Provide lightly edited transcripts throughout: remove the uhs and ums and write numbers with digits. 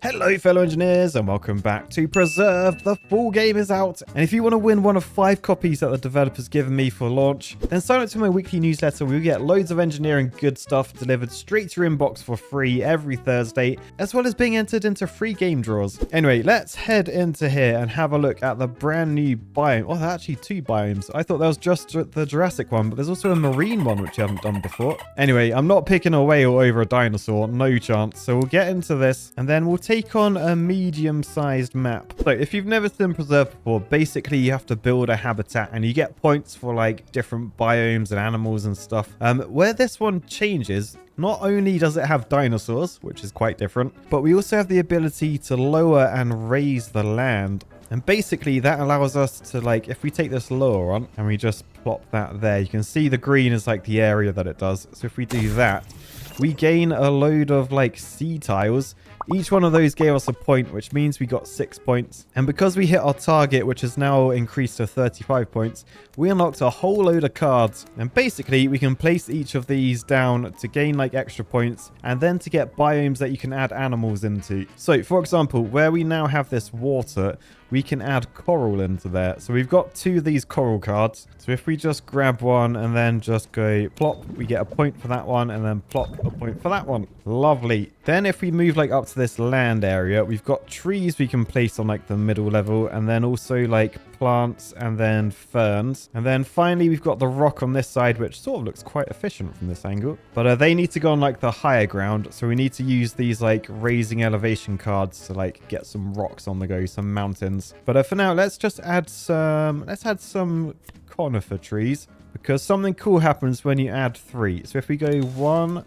Hello fellow engineers and welcome back to Preserved. The full game is out, and if you want to win one of 5 copies that the developer's given me for launch, then sign up to my weekly newsletter where you get loads of engineering good stuff delivered straight to your inbox for free every Thursday, as well as being entered into free game draws. Anyway, let's head into here and have a look at the brand new biome. Oh, there are actually 2 biomes. I thought that was just the Jurassic one, but there's also a marine one which I haven't done before. Anyway, I'm not picking a whale over a dinosaur, no chance. So we'll get into this and then we'll take on a medium-sized map. So if you've never seen Preserved before, basically you have to build a habitat and you get points for like different biomes and animals and stuff. Where this one changes, not only does it have dinosaurs, which is quite different, but we also have the ability to lower and raise the land. And basically that allows us to, like, if we take this lower on and we just plop that there, you can see the green is like the area that it does. So if we do that, we gain a load of like sea tiles. Each one of those gave us a point, which means we got 6 points. And because we hit our target, which has now increased to 35 points, we unlocked a whole load of cards. And basically, we can place each of these down to gain like extra points and then to get biomes that you can add animals into. So, for example, where we now have this water, we can add coral into there. So we've got 2 of these coral cards. So if we just grab one and then just go plop, we get a point for that one and then plop a point for that one. Lovely. Then if we move like up to this land area, we've got trees we can place on like the middle level and then also like plants and then ferns. And then finally we've got the rock on this side, which sort of looks quite efficient from this angle. But they need to go on like the higher ground. So we need to use these like raising elevation cards to like get some rocks on the go, some mountains. But for now, let's just add some conifer trees, because something cool happens when you add 3. So if we go 1,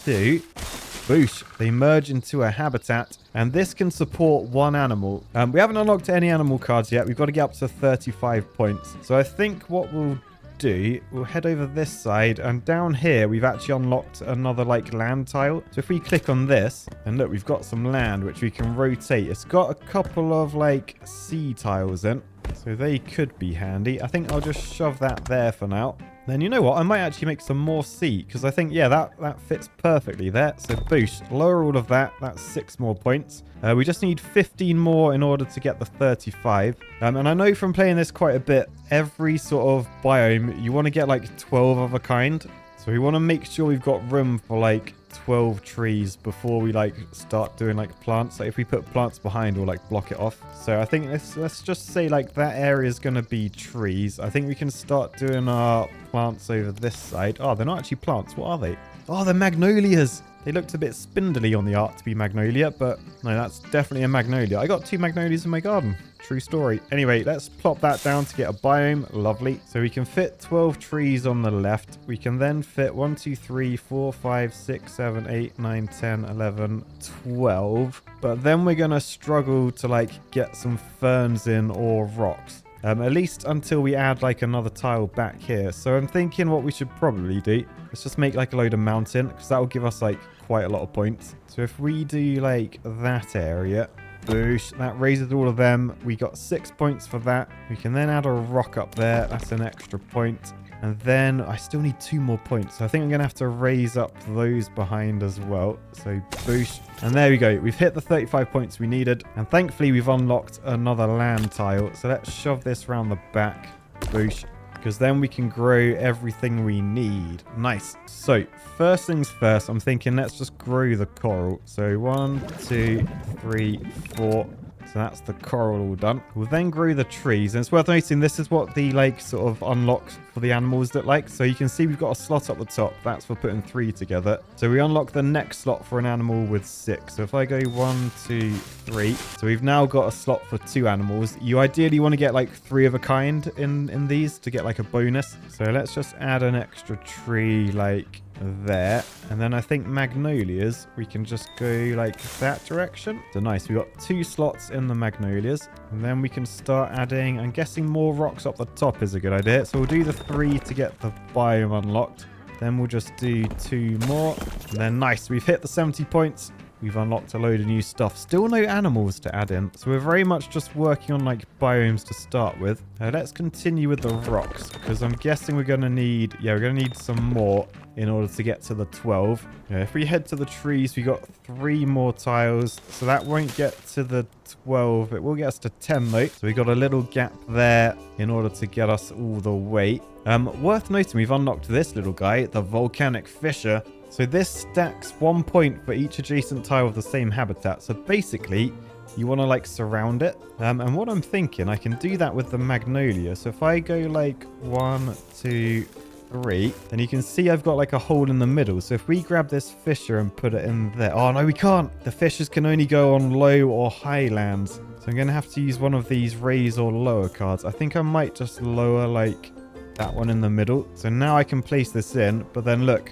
2, boosh, they merge into a habitat, and this can support 1 animal. We haven't unlocked any animal cards yet. We've got to get up to 35 points. So I think what we'll do, we'll head over this side, and down here we've actually unlocked another like land tile. So if we click on this, and look, we've got some land which we can rotate. It's got a couple of like sea tiles in, so they could be handy. I think I'll just shove that there for now. Then you know what, I might actually make some more sea, because I think, yeah, that fits perfectly there. So boost, lower all of that. That's 6 more points. We just need 15 more in order to get the 35. And I know from playing this quite a bit, every sort of biome, you want to get like 12 of a kind. So we want to make sure we've got room for like 12 trees before we like start doing like plants. Like if we put plants behind, we'll like block it off. So I think let's just say like that area is going to be trees. I think we can start doing our plants over this side. Oh, they're not actually plants. What are they? Oh, they're magnolias. They looked a bit spindly on the art to be magnolia, but no, that's definitely a magnolia. I got 2 magnolias in my garden. True story. Anyway, let's plop that down to get a biome. Lovely. So we can fit 12 trees on the left. We can then fit 1, 2, 3, 4, 5, 6, 7, 8, 9, 10, 11, 12. But then we're going to struggle to like get some ferns in or rocks. At least until we add like another tile back here. So I'm thinking what we should probably do, let's just make like a load of mountain, because that will give us like quite a lot of points. So if we do like that area, boosh, that raises all of them. We got 6 points for that. We can then add a rock up there. That's an extra point. And then I still need 2 more points. So I think I'm going to have to raise up those behind as well. So boosh. And there we go. We've hit the 35 points we needed. And thankfully we've unlocked another land tile. So let's shove this around the back. Boosh. Because then we can grow everything we need. Nice. So first things first, I'm thinking let's just grow the coral. So 1, 2, 3, 4. So that's the coral all done. We'll then grow the trees. And it's worth noting this is what the like sort of unlocks for the animals look like. So you can see we've got a slot up the top. That's for putting 3 together. So we unlock the next slot for an animal with 6. So if I go 1, 2, 3. So we've now got a slot for 2 animals. You ideally want to get like 3 of a kind in these to get like a bonus. So let's just add an extra tree like there, and then I think magnolias we can just go like that direction. So nice, we got 2 slots in the magnolias, and then we can start adding, I'm guessing more rocks up the top is a good idea. So we'll do the 3 to get the biome unlocked, then we'll just do 2 more, and then nice, we've hit the 70 points. we've unlocked a load of new stuff. Still no animals to add in. So we're very much just working on like biomes to start with. Let's continue with the rocks because I'm guessing we're going to need, we're going to need some more in order to get to the 12. If we head to the trees, we got 3 more tiles. So that won't get to the 12. It will get us to 10 though. So we got a little gap there in order to get us all the way. Worth noting, we've unlocked this little guy, the volcanic fissure. So this stacks 1 point for each adjacent tile of the same habitat. So basically, you want to like surround it. And what I'm thinking, I can do that with the magnolia. So if I go like 1, 2, 3, then you can see I've got like a hole in the middle. So if we grab this fissure and put it in there. Oh, no, we can't. The fissures can only go on low or high lands. So I'm going to have to use one of these raise or lower cards. I think I might just lower like that one in the middle. So now I can place this in. But then look,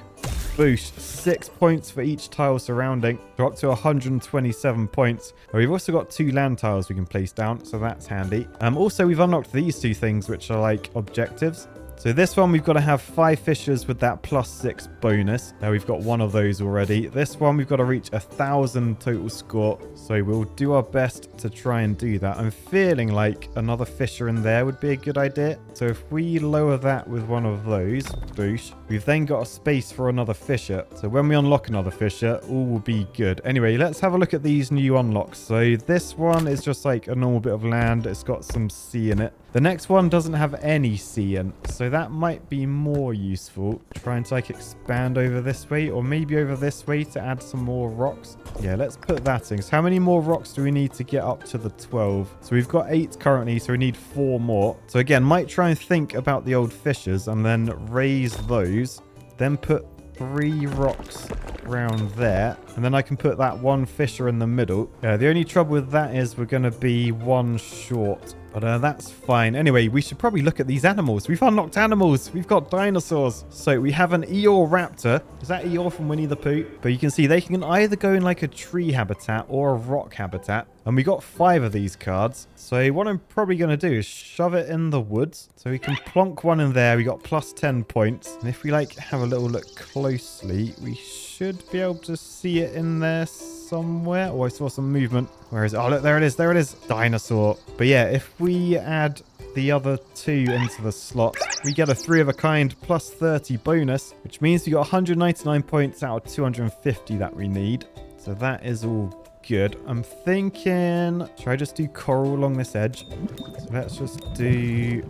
boost 6 points for each tile surrounding. We're up to 127 points. But we've also got 2 land tiles we can place down. So that's handy. Also, we've unlocked these 2 things, which are like objectives. So this one, we've got to have 5 fissures with that +6 bonus. Now we've got 1 of those already. This one, we've got to reach 1,000 total score. So we'll do our best to try and do that. I'm feeling like another fissure in there would be a good idea. So if we lower that with one of those, boosh, we've then got a space for another fissure. So when we unlock another fissure, all will be good. Anyway, let's have a look at these new unlocks. So this one is just like a normal bit of land. It's got some sea in it. The next one doesn't have any sea in, so that might be more useful. Trying to like expand over this way or maybe over this way to add some more rocks. Yeah, let's put that in. So how many more rocks do we need to get up to the 12? So we've got 8 currently, so we need 4 more. So again, might try and think about the old fissures and then raise those. Then put 3 rocks around there. And then I can put that 1 fissure in the middle. The only trouble with that is we're going to be 1 short. But that's fine. Anyway, we should probably look at these animals. We've unlocked animals. We've got dinosaurs. So we have an Eeyore raptor. Is that Eeyore from Winnie the Pooh? But you can see they can either go in like a tree habitat or a rock habitat. And we got 5 of these cards. So what I'm probably going to do is shove it in the woods. So we can plonk 1 in there. We got +10 points. And if we like have a little look closely, we should be able to see it in there somewhere. Oh, I saw some movement. Where is it? Oh, look, there it is. There it is. Dinosaur. But yeah, if we add the other 2 into the slot, we get a 3 of a kind +30 bonus, which means we got 199 points out of 250 that we need. So that is all good. I'm thinking, should I just do coral along this edge? So let's just do,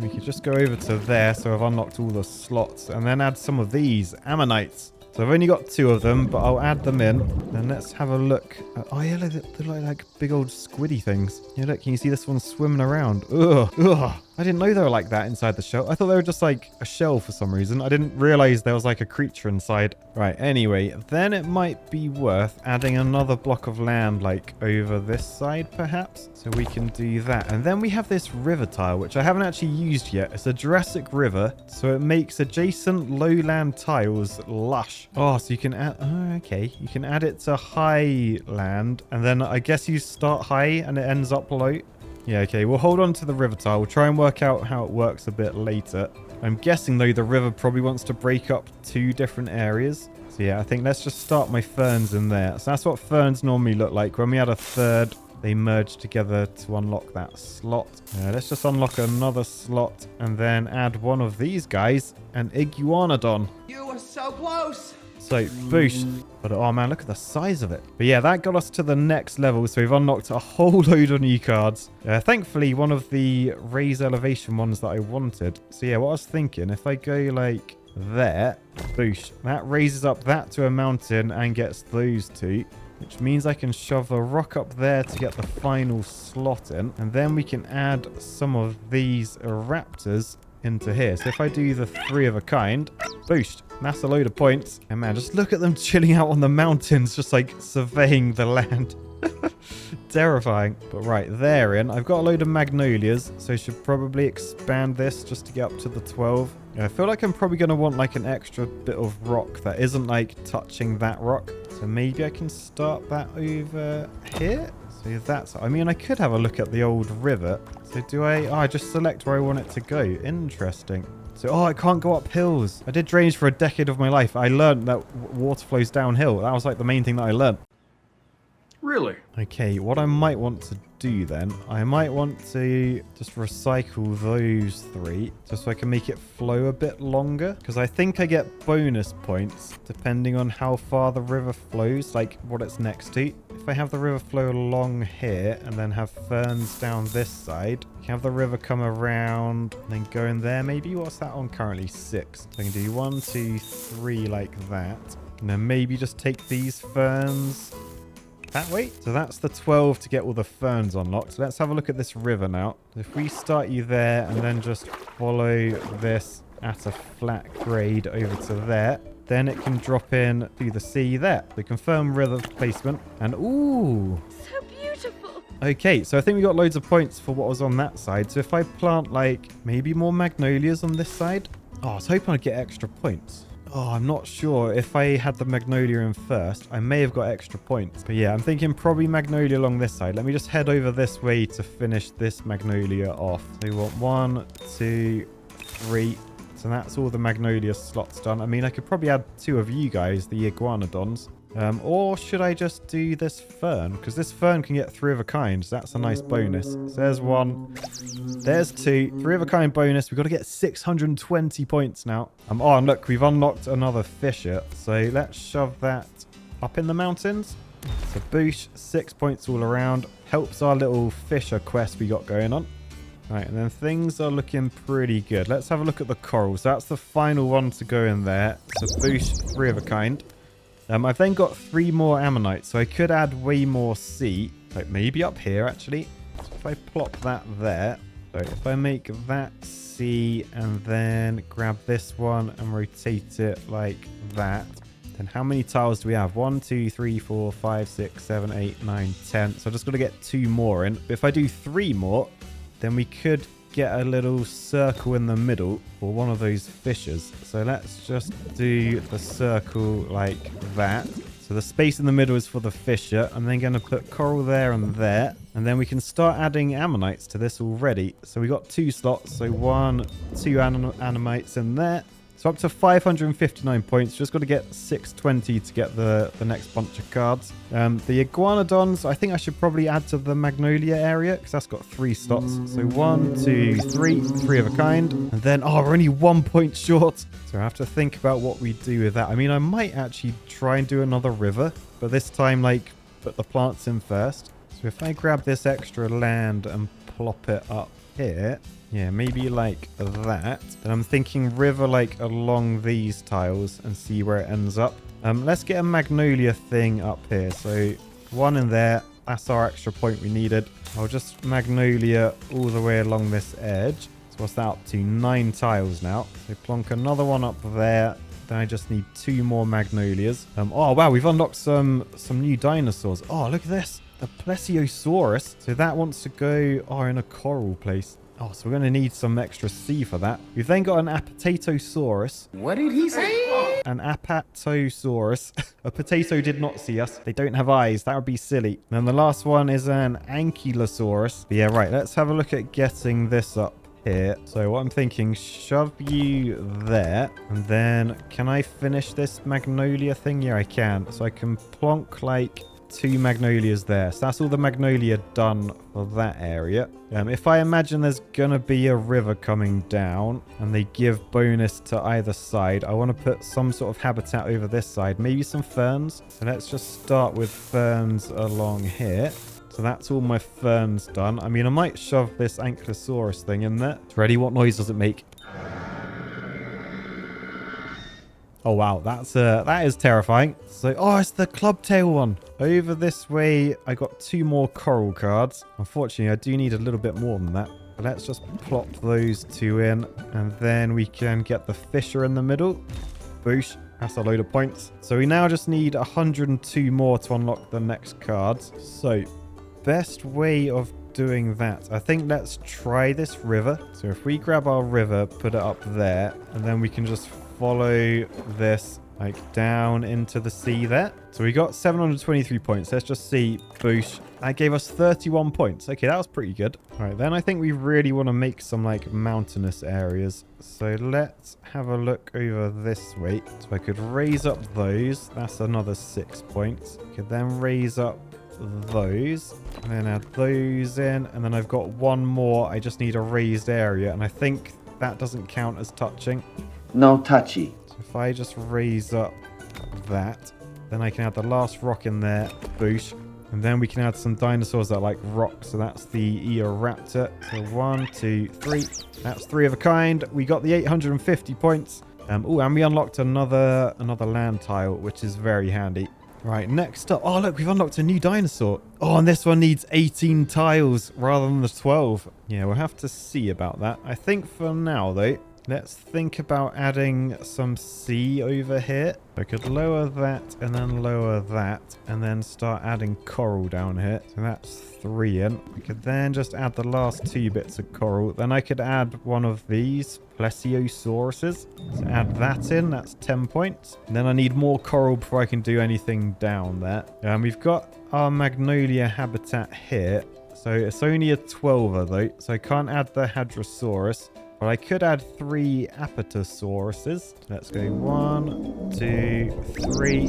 we could just go over to there. So I've unlocked all the slots and then add some of these ammonites. So I've only got 2 of them, but I'll add them in. And let's have a look. Oh, yeah, they're like big old squiddy things. Yeah, look, can you see this one swimming around? Ugh, ugh. I didn't know they were like that inside the shell. I thought they were just like a shell for some reason. I didn't realize there was like a creature inside. Right, anyway, then it might be worth adding another block of land like over this side perhaps. So we can do that. And then we have this river tile, which I haven't actually used yet. It's a Jurassic river, so it makes adjacent lowland tiles lush. Oh, so you can add, oh, okay. You can add it to high land, and then I guess you start high and it ends up low. Yeah, okay, we'll hold on to the river tile. We'll try and work out how it works a bit later. I'm guessing, though, the river probably wants to break up 2 different areas. So, yeah, I think let's just start my ferns in there. So that's what ferns normally look like. When we add a third, they merge together to unlock that slot. Let's just unlock another slot and then add one of these guys, an iguanodon. You were so close! So, boost. But, oh, man, look at the size of it. But, yeah, that got us to the next level. So, we've unlocked a whole load of new cards. Thankfully, one of the raise elevation ones that I wanted. So, yeah, what I was thinking, if I go, like, there, boost. That raises up that to a mountain and gets those 2. Which means I can shove a rock up there to get the final slot in. And then we can add some of these raptors into here. So if I do the 3 of a kind, boost. That's a load of points. And man, just look at them chilling out on the mountains, just like surveying the land. Terrifying. But right, therein, I've got a load of magnolias, so I should probably expand this just to get up to the 12. I feel like I'm probably going to want like an extra bit of rock that isn't like touching that rock. So maybe I can start that over here. So that's, I mean, I could have a look at the old river. So do I, oh, I just select where I want it to go. Interesting. So, oh, I can't go up hills. I did drainage for a decade of my life. I learned that water flows downhill. That was like the main thing that I learned. Really? Okay, what I might want to do then, I might want to just recycle those 3 just so I can make it flow a bit longer, because I think I get bonus points depending on how far the river flows, like what it's next to. If I have the river flow along here and then have ferns down this side, have the river come around and then go in there maybe. What's that on currently? 6. So I can do 1, 2, 3 like that, and then maybe just take these ferns that way. So that's the 12 to get all the ferns unlocked. So let's have a look at this river now. If we start you there and then just follow this at a flat grade over to there, then it can drop in to the sea there. So confirm river placement, and ooh, So beautiful. okay, so I think we got loads of points for what was on that side. So if I plant like maybe more magnolias on this side. Oh, I was hoping I'd get extra points. Oh, I'm not sure. If I had the magnolia in first, I may have got extra points. But yeah, I'm thinking probably magnolia along this side. Let me just head over this way to finish this magnolia off. So we want 1, 2, 3. So that's all the magnolia slots done. I mean, I could probably add 2 of you guys, the iguanodons. Or should I just do this fern? Because this fern can get 3 of a kind. So that's a nice bonus. So there's 1. There's 2. 3 of a kind bonus. We've got to get 620 points now. Oh, and look, we've unlocked another fisher. So let's shove that up in the mountains. So boosh, 6 points all around. Helps our little fisher quest we got going on. Right, and then things are looking pretty good. Let's have a look at the coral. So that's the final one to go in there. So boosh, 3 of a kind. I've then got 3 more ammonites, so I could add way more sea, like maybe up here actually. So if I plop that there, so if I make that sea and then grab this one and rotate it like that, then how many tiles do we have? 1, 2, 3, 4, 5, 6, 7, 8, 9, 10. So I just got to get 2 more in. But if I do 3 more, then we could get a little circle in the middle for one of those fishers. So let's just do the circle like that. So the space in the middle is for the fisher. I'm then going to put coral there and there. And then we can start adding ammonites to this already. So we got 2 slots. So 1, 2 ammonites in there. So up to 559 points. Just got to get 620 to get the next bunch of cards. The iguanodons, I think I should probably add to the magnolia area because that's got 3 slots. So 1, 2, 3, 3 of a kind. And then, oh, we're only 1 point short. So I have to think about what we do with that. I mean, I might actually try and do another river, but this time, like, put the plants in first. So if I grab this extra land and plop it up here, yeah, maybe like that. Then I'm thinking river like along these tiles and see where it ends up. Let's get a magnolia thing up here. So 1 in there. That's our extra point we needed. I'll just magnolia all the way along this edge. So what's that up to? 9 tiles now. So plonk another one up there. Then I just need 2 more magnolias. Oh, wow, we've unlocked some new dinosaurs. Oh, look at this. The plesiosaurus. So that wants to go in a coral place. Oh, so we're going to need some extra sea for that. We've then got an apatatosaurus. What did he say? An apatosaurus. A potato did not see us. They don't have eyes. That would be silly. And then the last one is an ankylosaurus. But yeah, right. Let's have a look at getting this up here. So what I'm thinking, shove you there. And then can I finish this magnolia thing? Yeah, I can. So I can plonk like 2 magnolias there. So that's all the magnolia done for that area. If I imagine there's gonna be a river coming down and they give bonus to either side, I want to put some sort of habitat over this side, maybe some ferns. So let's just start with ferns along here. So that's all my ferns done. I mean, I might shove this ankylosaurus thing in there. It's ready. What noise does it make? Oh, wow. That is terrifying. So, oh, it's the clubtail one. Over this way, I got 2 more coral cards. Unfortunately, I do need a little bit more than that. But let's just plop those 2 in. And then we can get the fisher in the middle. Boosh. That's a load of points. So we now just need 102 more to unlock the next cards. So, best way of doing that, I think let's try this river. So if we grab our river, put it up there, and then we can just follow this like down into the sea there. So we got 723 points. Let's just see. Boosh. That gave us 31 points. Okay, that was pretty good. All right, then I think we really want to make some like mountainous areas. So let's have a look over this way. So I could raise up those. That's another 6 points. I could then raise up those. And then add those in. And then I've got one more. I just need a raised area. And I think that doesn't count as touching. No touchy. So if I just raise up that, then I can add the last rock in there. Boosh. And then we can add some dinosaurs that like rocks. So that's the Eoraptor. So 1, 2, 3. That's 3 of a kind. We got the 850 points. Oh, and we unlocked another land tile, which is very handy. Right, next up. Oh, look, we've unlocked a new dinosaur. Oh, and this one needs 18 tiles rather than the 12. Yeah, we'll have to see about that. I think for now, though, let's think about adding some sea over here. I could lower that and then lower that and then start adding coral down here. So that's 3 in. We could then just add the last 2 bits of coral. Then I could add one of these plesiosauruses. So add that in. That's 10 points. And then I need more coral before I can do anything down there. We've got our magnolia habitat here. So it's only a 12er though. So I can't add the hadrosaurus. But I could add 3 apatosauruses. Let's go 1, 2, 3.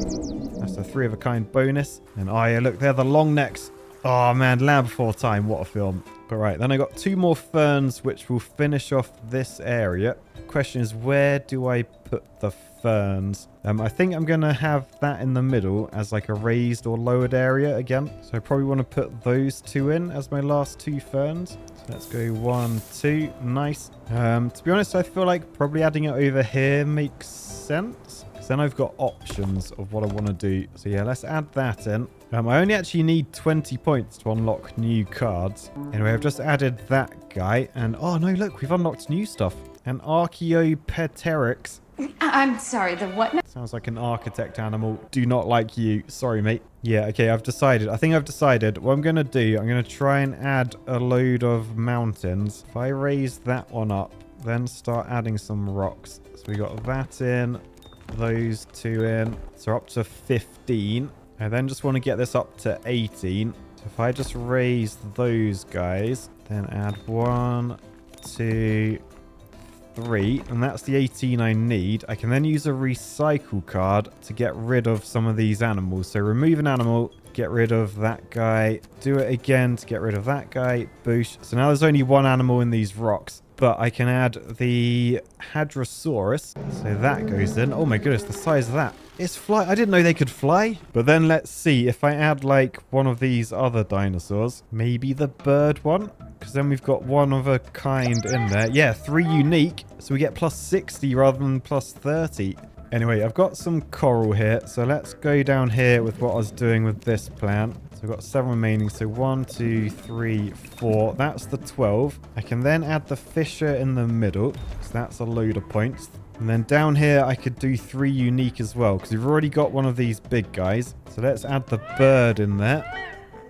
That's a 3 of a kind bonus. And oh yeah, look, they're the long necks. Oh man, Land Before Time, what a film. But right, then I got 2 more ferns, which will finish off this area. Question is, where do I put the ferns? I think I'm going to have that in the middle as like a raised or lowered area again. So I probably want to put those 2 in as my last 2 ferns. So let's go 1, 2. Nice. To be honest, I feel like probably adding it over here makes sense. Because then I've got options of what I want to do. So yeah, let's add that in. I only actually need 20 points to unlock new cards. Anyway, I've just added that guy. And oh no, look, we've unlocked new stuff. An Archaeopteryx. I'm sorry, the what? Sounds like an architect animal. Do not like you. Sorry, mate. Yeah, okay, I've decided. I think I've decided what I'm going to do. I'm going to try and add a load of mountains. If I raise that one up, then start adding some rocks. So we got that in, those 2 in. So up to 15. I then just want to get this up to 18. So if I just raise those guys, then add 1, 2, 3, and that's the 18 I need. I can then use a recycle card to get rid of some of these animals. So remove an animal, get rid of that guy, do it again to get rid of that guy, boosh. So now there's only 1 animal in these rocks, but I can add the hadrosaurus. So that goes in. Oh my goodness, the size of that. It's fly. I didn't know they could fly. But then let's see if I add like one of these other dinosaurs, maybe the bird one. Because then we've got 1 of a kind in there. Yeah, 3 unique. So we get plus 60 rather than plus 30. Anyway, I've got some coral here. So let's go down here with what I was doing with this plan. So we've got 7 remaining. So 1, 2, 3, 4. That's the 12. I can then add the fisher in the middle. So that's a load of points. And then down here, I could do 3 unique as well. Because we've already got one of these big guys. So let's add the bird in there.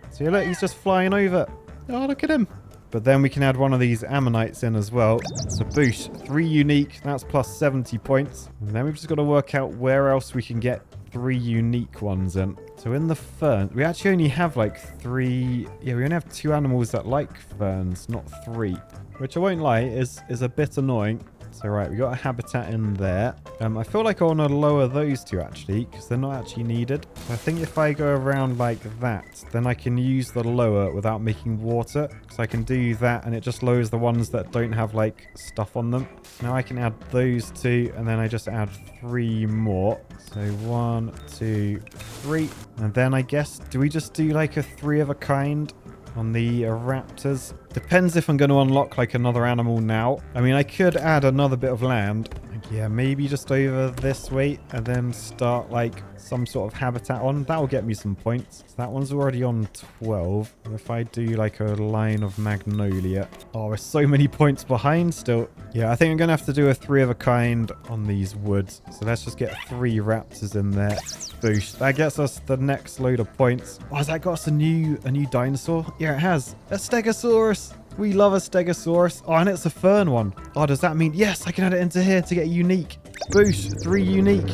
So look, he's just flying over. Oh, look at him. But then we can add one of these ammonites in as well. So boosh, 3 unique. That's plus 70 points. And then we've just got to work out where else we can get 3 unique ones in. So in the fern, we actually only have like 3. Yeah, we only have 2 animals that like ferns, not 3. Which I won't lie, is a bit annoying. So right, we got a habitat in there. I feel like I want to lower those 2 actually, because they're not actually needed. I think if I go around like that, then I can use the lower without making water. So I can do that and it just lowers the ones that don't have like stuff on them. Now I can add those 2 and then I just add 3 more. So 1, 2, 3. And then I guess, do we just do like a 3 of a kind on the raptors? Depends if I'm going to unlock like another animal now. I mean, I could add another bit of land. Like, yeah, maybe just over this way and then start like some sort of habitat on. That will get me some points. So that one's already on 12. And if I do like a line of magnolia. Oh, we're so many points behind still. Yeah, I think I'm going to have to do a 3 of a kind on these woods. So let's just get 3 raptors in there. Boosh. That gets us the next load of points. Oh, has that got us a new dinosaur? Yeah, it has. A stegosaurus. We love a stegosaurus. Oh, and it's a fern one. Oh, does that mean... Yes, I can add it into here to get unique. Boosh. 3 unique.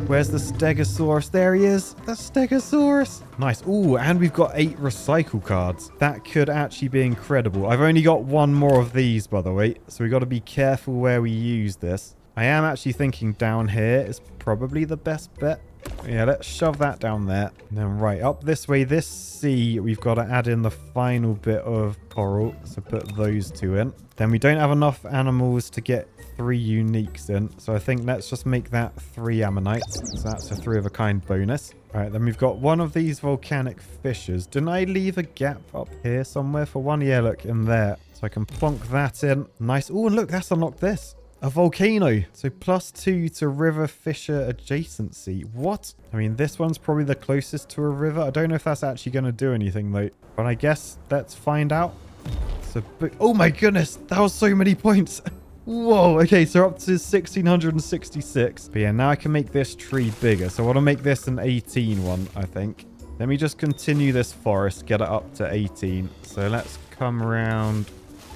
Where's the stegosaurus? There he is. The stegosaurus. Nice. Ooh, and we've got 8 recycle cards. That could actually be incredible. I've only got 1 more of these, by the way. So we've got to be careful where we use this. I am actually thinking down here is probably the best bet. Yeah, let's shove that down there. And then right up this way, this sea, we've got to add in the final bit of coral. So put those two in. Then we don't have enough animals to get 3 uniques in. So I think let's just make that 3 ammonites. So that's a 3 of a kind bonus. All right, then we've got one of these volcanic fissures. Didn't I leave a gap up here somewhere for one? Yeah, look, in there. So I can plonk that in. Nice. Oh, and look, that's unlocked this. A volcano. So +2 to river fissure adjacency. What? I mean, this one's probably the closest to a river. I don't know if that's actually going to do anything, though. But I guess let's find out. So, oh my goodness. That was so many points. Whoa. Okay, so up to 1666. But yeah, now I can make this tree bigger. So I want to make this an 18 one, I think. Let me just continue this forest, get it up to 18. So let's come around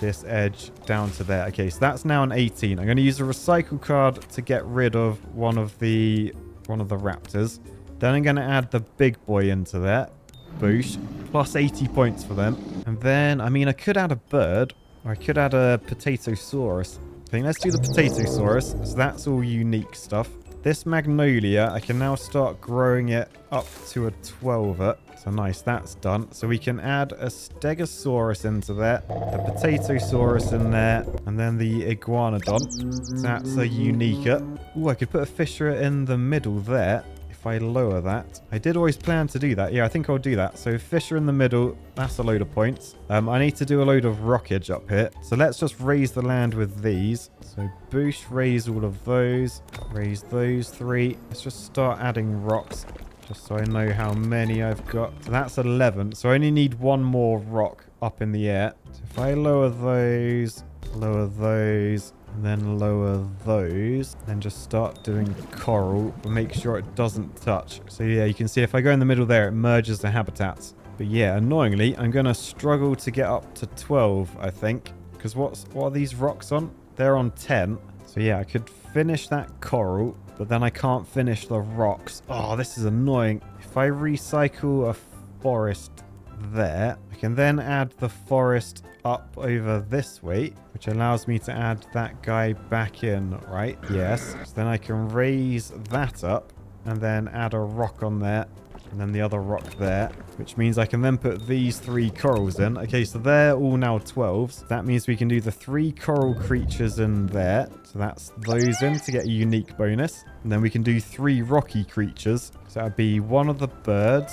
this edge down to there. Okay, so that's now an 18. I'm going to use a recycle card to get rid of one of the raptors. Then I'm going to add the big boy into there. Boosh. Plus 80 points for them. And then, I mean, I could add a bird, or I could add a Potatosaurus. I think let's do the Potatosaurus. So that's all unique stuff. This magnolia, I can now start growing it up to a 12er. So nice, that's done. So we can add a Stegosaurus into there, the Potatosaurus in there, and then the Iguanodon. So that's a uniquer. Ooh, I could put a fissure in the middle there if I lower that. I did always plan to do that. Yeah, I think I'll do that. So fissure in the middle, that's a load of points. I need to do a load of rockage up here. So let's just raise the land with these. So boosh, raise all of those. Raise those 3. Let's just start adding rocks. Just so I know how many I've got. So that's 11. So I only need 1 more rock up in the air. So if I lower those, and then lower those, then just start doing coral, but make sure it doesn't touch. So yeah, you can see if I go in the middle there, it merges the habitats. But yeah, annoyingly, I'm going to struggle to get up to 12, I think. Because what are these rocks on? They're on 10. So yeah, I could finish that coral, but then I can't finish the rocks. Oh, this is annoying. If I recycle a forest there, I can then add the forest up over this way, which allows me to add that guy back in, right? Yes. So then I can raise that up and then add a rock on there. And then the other rock there, which means I can then put these 3 corals in. Okay, so they're all now 12s. That means we can do the 3 coral creatures in there. So that's those in to get a unique bonus. And then we can do 3 rocky creatures. So that would be one of the birds,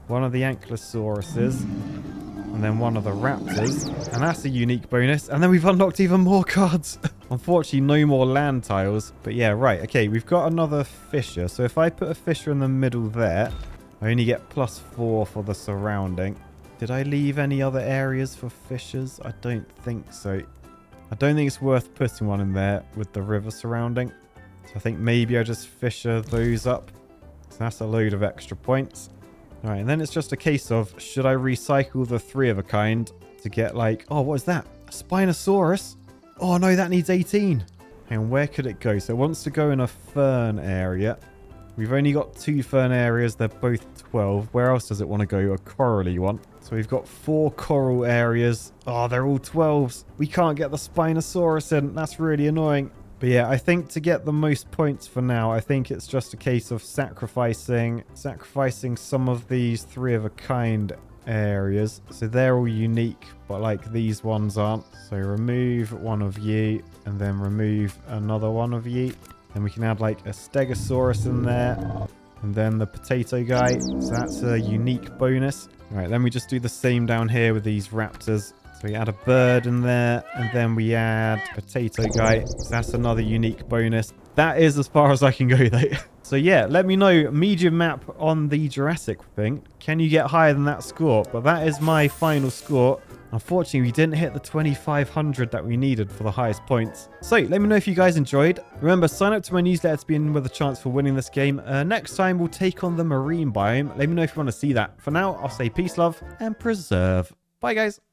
one of the ankylosauruses, and then one of the raptors. And that's a unique bonus. And then we've unlocked even more cards. Unfortunately, no more land tiles. But yeah, right. Okay, we've got another fissure. So if I put a fissure in the middle there, I only get +4 for the surrounding. Did I leave any other areas for fissures? I don't think so. I don't think it's worth putting one in there with the river surrounding. So I think maybe I just fissure those up. So that's a load of extra points. All right, and then it's just a case of, should I recycle the 3 of a kind to get like, oh, what is that? A Spinosaurus? Oh no, that needs 18. And where could it go? So it wants to go in a fern area. We've only got 2 fern areas. They're both 12. Where else does it want to go? A corally one. So we've got 4 coral areas. Oh, they're all 12s. We can't get the Spinosaurus in. That's really annoying. But yeah, I think to get the most points for now, I think it's just a case of sacrificing some of these 3 of a kind areas. So they're all unique, but like these ones aren't. So remove one of you and then remove another one of you. Then we can add like a Stegosaurus in there. And then the potato guy. So that's a unique bonus. All right, then we just do the same down here with these raptors. So we add a bird in there. And then we add potato guy. So that's another unique bonus. That is as far as I can go though. So yeah, let me know, medium map on the Jurassic thing. Can you get higher than that score? But that is my final score. Unfortunately, we didn't hit the 2,500 that we needed for the highest points. So let me know if you guys enjoyed. Remember, sign up to my newsletter to be in with a chance for winning this game. Next time, we'll take on the marine biome. Let me know if you want to see that. For now, I'll say peace, love, and preserve. Bye, guys.